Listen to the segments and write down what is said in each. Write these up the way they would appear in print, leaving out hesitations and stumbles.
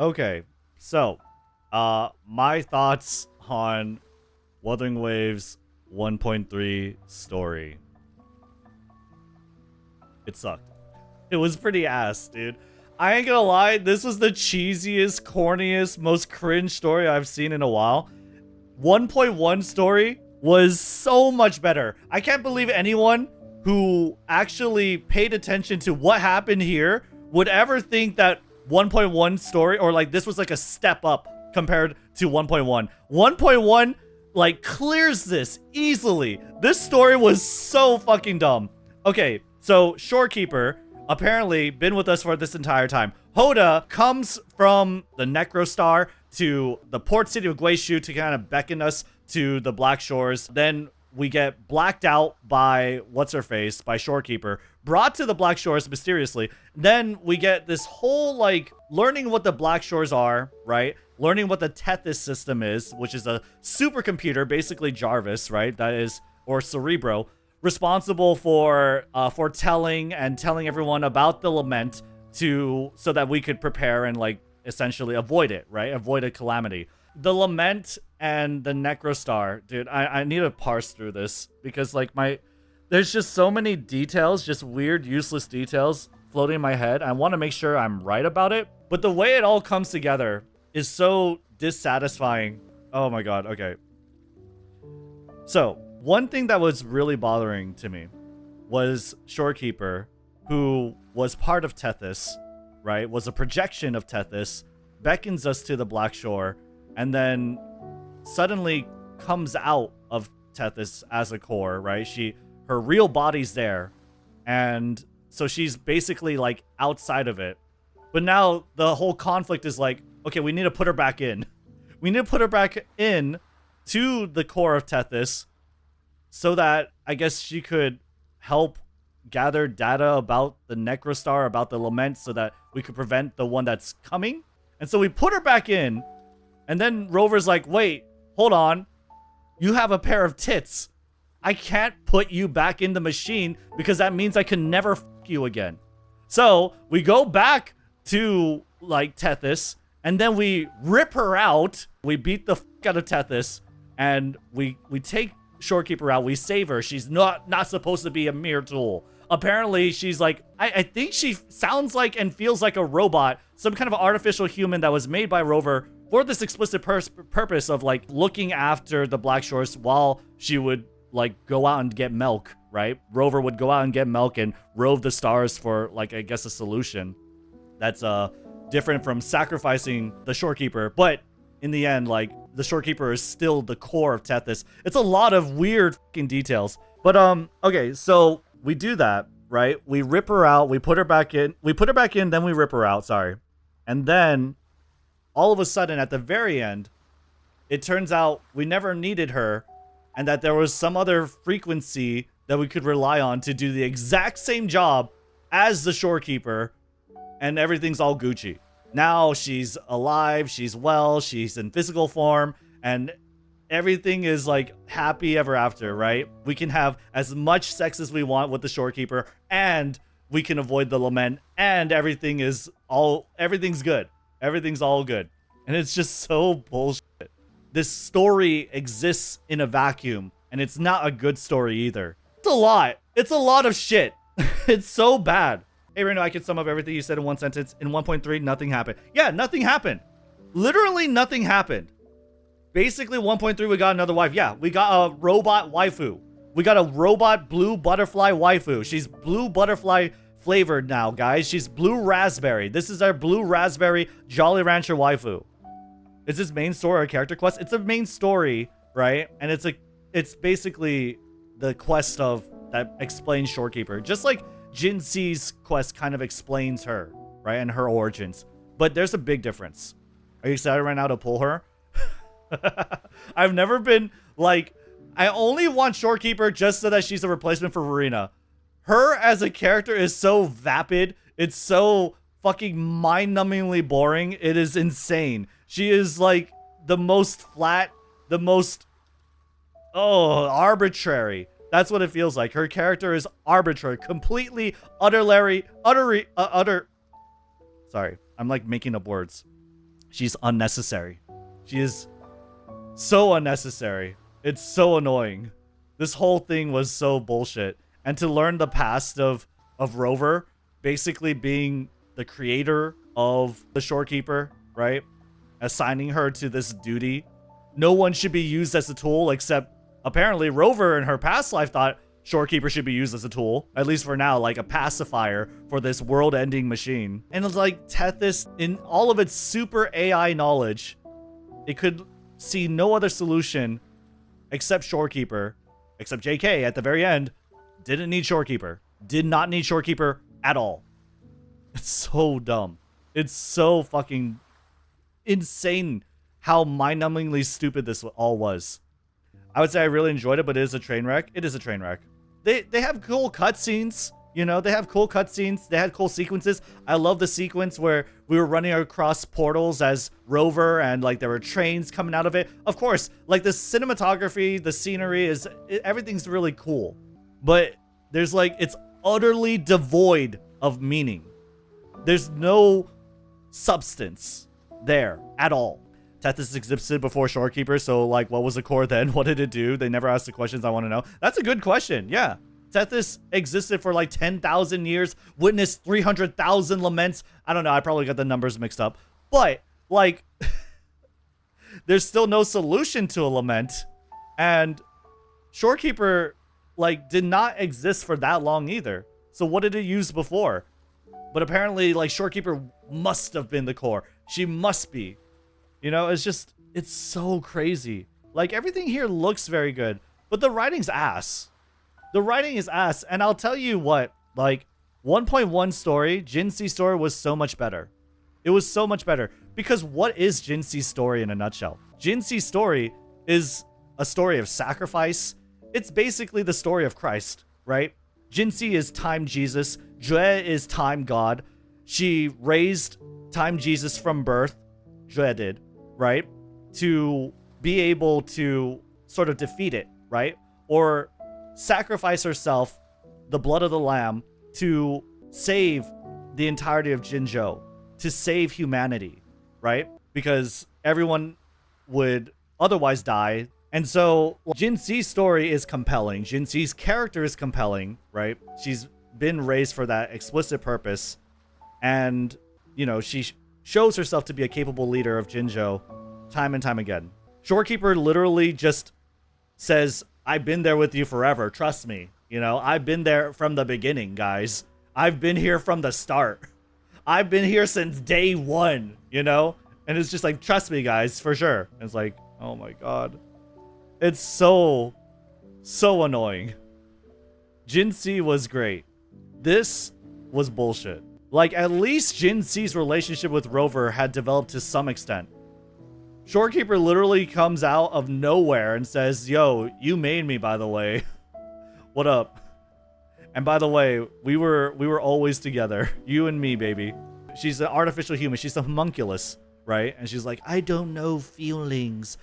Okay, so, my thoughts on Wuthering Waves 1.3 story. It sucked. It was pretty ass, dude. I ain't gonna lie, this was the cheesiest, corniest, most cringe story I've seen in a while. 1.1 story was so much better. I can't believe anyone who actually paid attention to what happened here would ever think that 1.1 story, or like this was like a step up compared to 1.1. 1.1 like clears this easily. This story was so fucking dumb. Okay, so Shorekeeper apparently been with us for this entire time. Hoda comes from the Necrostar to the port city of Guishu to kind of beckon us to the Black Shores. Then we get blacked out by what's-her-face, by Shorekeeper, brought to the Black Shores mysteriously. Then we get this whole, like, learning what the Black Shores are, right? Learning what the Tethys system is, which is a supercomputer, basically Jarvis, right? That is, or Cerebro, responsible for foretelling and telling everyone about the lament so that we could prepare and, like, essentially avoid it, right? Avoid a calamity. The lament and the Necrostar, dude, I need to parse through this because, like, there's just so many details, just weird, useless details floating in my head. I want to make sure I'm right about it, but the way it all comes together is so dissatisfying. Oh my god, okay. So, one thing that was really bothering to me was Shorekeeper, who was part of Tethys, right? Was a projection of Tethys, beckons us to the Black Shore, and then suddenly comes out of Tethys as a core, right? Her real body's there, and so she's basically like outside of it. But now the whole conflict is like, okay, we need to put her back in. We need to put her back in to the core of Tethys so that I guess she could help gather data about the Necrostar, about the lament, so that we could prevent the one that's coming. And so we put her back in, and then Rover's like, wait, hold on. You have a pair of tits. I can't put you back in the machine because that means I can never f you again. So we go back to, like, Tethys, and then we rip her out. We beat the f out of Tethys, and we take Shorekeeper out. We save her. She's not supposed to be a mere tool. Apparently, she's like, I think she sounds like and feels like a robot, some kind of artificial human that was made by Rover for this explicit purpose of, like, looking after the Black Shores while she would, like, go out and get milk, right? Rover would go out and get milk and rove the stars for, like, I guess a solution that's different from sacrificing the Shorekeeper. But in the end, like, the Shorekeeper is still the core of Tethys. It's a lot of weird fucking details. But, okay, so we do that, right? We rip her out. We put her back in. We put her back in, then we rip her out, sorry. And then, all of a sudden, at the very end, it turns out we never needed her, and that there was some other frequency that we could rely on to do the exact same job as the Shorekeeper, and everything's all Gucci. Now she's alive, she's well, she's in physical form, and everything is, like, happy ever after, right? We can have as much sex as we want with the Shorekeeper, and we can avoid the lament, and everything's good. Everything's all good. And it's just so bullshit. This story exists in a vacuum, and it's not a good story either. It's a lot. It's a lot of shit. It's so bad. Hey, Rednu, I can sum up everything you said in one sentence. In 1.3, nothing happened. Yeah, nothing happened. Literally nothing happened. Basically, 1.3, we got another wife. Yeah, we got a robot waifu. We got a robot blue butterfly waifu. She's blue butterfly flavored now, guys. She's blue raspberry. This is our blue raspberry Jolly Rancher waifu. Is this main story or a character quest? It's a main story, right? And it's basically the quest that explains Shorekeeper. Just like Jin C's quest kind of explains her, right? And her origins. But there's a big difference. Are you excited right now to pull her? I've never been, like, I only want Shorekeeper just so that she's a replacement for Verena. Her as a character is so vapid. It's so fucking mind-numbingly boring. It is insane. She is, like, the most flat, the most, arbitrary. That's what it feels like. Her character is arbitrary, completely, sorry, I'm, like, making up words. She's unnecessary. She is so unnecessary. It's so annoying. This whole thing was so bullshit. And to learn the past of Rover basically being the creator of the Shorekeeper, right? Assigning her to this duty. No one should be used as a tool except apparently Rover in her past life thought Shorekeeper should be used as a tool, at least for now, like a pacifier for this world-ending machine. And it's like Tethys, in all of its super AI knowledge, it could see no other solution except Shorekeeper, except JK at the very end, didn't need Shorekeeper. Did not need Shorekeeper at all. It's so dumb. It's so fucking insane how mind-numbingly stupid this all was. I would say I really enjoyed it, but it is a train wreck. It is a train wreck. They have cool cutscenes, you know, they have cool cutscenes. They had cool sequences. I love the sequence where we were running across portals as Rover and like there were trains coming out of it. Of course, like the cinematography, the scenery everything's really cool, but there's like, it's utterly devoid of meaning. There's no substance there at all. Tethys existed before Shorekeeper, so like what was the core then? What did it do? They never asked the questions I want to know. That's a good question. Yeah. Tethys existed for like 10,000 years, witnessed 300,000 laments. I don't know, I probably got the numbers mixed up. But like there's still no solution to a lament. And Shorekeeper like did not exist for that long either. So what did it use before? But apparently like Shorekeeper must have been the core. She must be. You know, it's so crazy. Like, everything here looks very good, but the writing's ass. The writing is ass, and I'll tell you what, like, 1.1 story, Jinxi's story was so much better. It was so much better, because what is Jinxi's story in a nutshell? Jinxi's story is a story of sacrifice. It's basically the story of Christ, right? Jinxi is Time Jesus, Jue is Time God. She raised Time Jesus from birth, Jue did, right? To be able to sort of defeat it, right? Or sacrifice herself, the blood of the lamb, to save the entirety of Jinzhou, to save humanity, right? Because everyone would otherwise die. And so Jinxi's story is compelling. Jinxi's character is compelling, right? She's been raised for that explicit purpose. And, you know, she shows herself to be a capable leader of Jinzhou time and time again. Shorekeeper literally just says, I've been there with you forever. Trust me. You know, I've been there from the beginning, guys. I've been here from the start. I've been here since day one, you know? And it's just like, trust me, guys, for sure. And it's like, oh my God. It's so annoying. Jinxi was great. This was bullshit. Like, at least Jinxi's relationship with Rover had developed to some extent. Shorekeeper literally comes out of nowhere and says, yo, you made me, by the way. What up? And by the way, we were always together. You and me, baby. She's an artificial human. She's a homunculus, right? And she's like, I don't know feelings.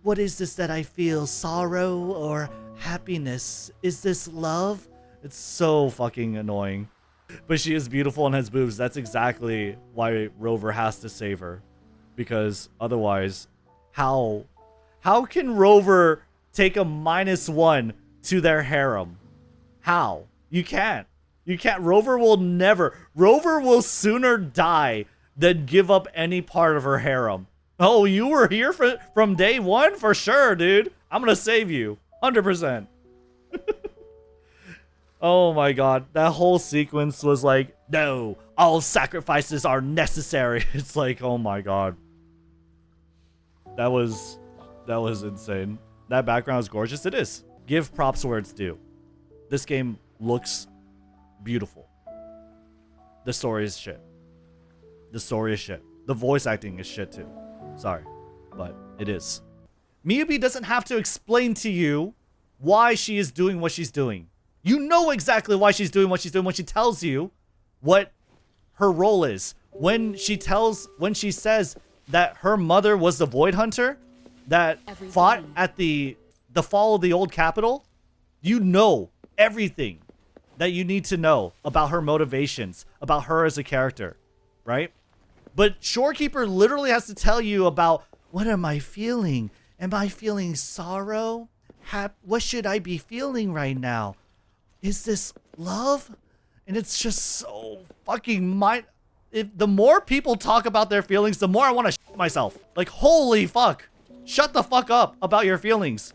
What is this that I feel? Sorrow or happiness? Is this love? It's so fucking annoying. But she is beautiful and has boobs. That's exactly why Rover has to save her. Because otherwise, how can Rover take a -1 to their harem? How? You can't. You can't. Rover will sooner die than give up any part of her harem. Oh, you were here from day one? For sure, dude. I'm gonna save you. 100%. Oh my God. That whole sequence was like, no, all sacrifices are necessary. It's like, oh my God. That was insane. That background is gorgeous. It is. Give props where it's due. This game looks beautiful. The story is shit. The story is shit. The voice acting is shit too. Sorry, but it is. Miyabi doesn't have to explain to you why she is doing what she's doing. You know exactly why she's doing what she's doing when she tells you what her role is. When she says that her mother was the Void Hunter that fought at the fall of the old capital, you know everything that you need to know about her motivations, about her as a character, right? But Shorekeeper literally has to tell you about, what am I feeling? Am I feeling sorrow? What should I be feeling right now? Is this love? And it's just so fucking the more people talk about their feelings, the more I want to shit myself. Like, holy fuck. Shut the fuck up about your feelings.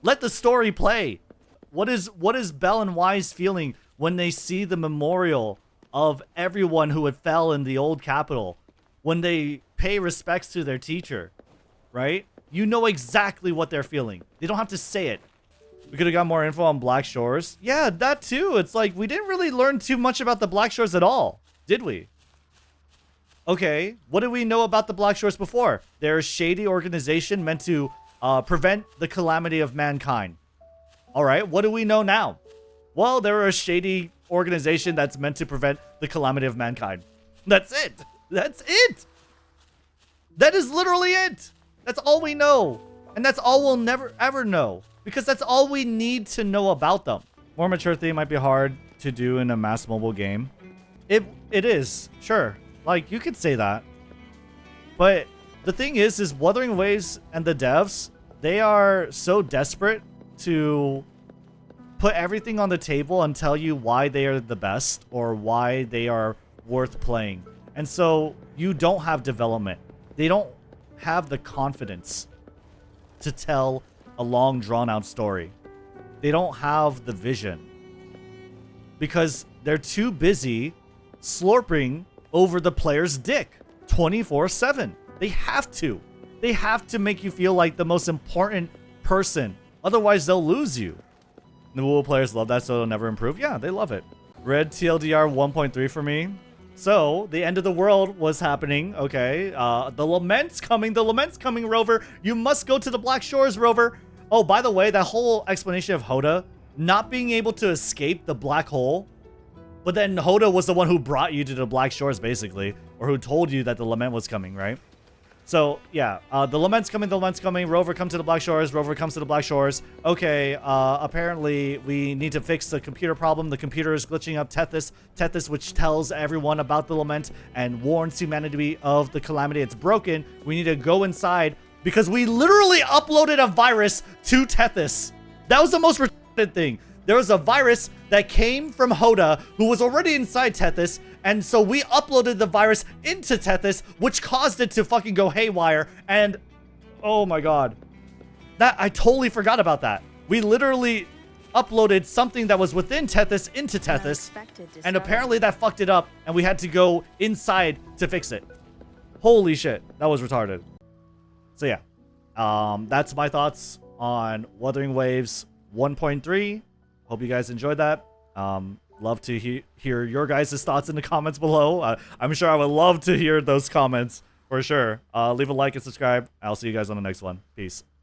Let the story play. What is Belle and Wise feeling when they see the memorial of everyone who had fell in the old capital? When they pay respects to their teacher, right? You know exactly what they're feeling. They don't have to say it. We could have got more info on Black Shores. Yeah, that too. It's like, we didn't really learn too much about the Black Shores at all, did we? Okay, what did we know about the Black Shores before? They're a shady organization meant to prevent the calamity of mankind. All right, what do we know now? Well, they're a shady organization that's meant to prevent the calamity of mankind. That's it. That's it. That is literally it. That's all we know. And that's all we'll never, ever know. Because that's all we need to know about them. More mature theme might be hard to do in a mass mobile game. It is, sure. Like, you could say that. But the thing is Wuthering Waves and the devs, they are so desperate to put everything on the table and tell you why they are the best or why they are worth playing. And so you don't have development. They don't have the confidence to tell a long drawn-out story. They don't have the vision because they're too busy slurping over the player's dick 24/7. They have to. They have to make you feel like the most important person. Otherwise, they'll lose you. The WoW players love that, so it'll never improve. Yeah, they love it. Red TLDR 1.3 for me. So, the end of the world was happening, okay? The Lament's coming. The Lament's coming, Rover. You must go to the Black Shores, Rover. Oh, by the way, that whole explanation of Hoda not being able to escape the black hole, but then Hoda was the one who brought you to the Black Shores, basically, or who told you that the Lament was coming, right? So, yeah, the Lament's coming, the Lament's coming. Rover, come to the Black Shores. Rover comes to the Black Shores. Okay, apparently we need to fix the computer problem. The computer is glitching up Tethys. Tethys, which tells everyone about the Lament and warns humanity of the calamity. It's broken. We need to go inside because we literally uploaded a virus to Tethys. That was the most retarded thing. There was a virus that came from Hoda, who was already inside Tethys, and so we uploaded the virus into Tethys, which caused it to fucking go haywire, and oh my god. I totally forgot about that. We literally uploaded something that was within Tethys into Tethys, and apparently that fucked it up, and we had to go inside to fix it. Holy shit, that was retarded. So yeah, that's my thoughts on Wuthering Waves 1.3. Hope you guys enjoyed that. Love to hear your guys' thoughts in the comments below. I'm sure I would love to hear those comments for sure. Leave a like and subscribe. I'll see you guys on the next one. Peace.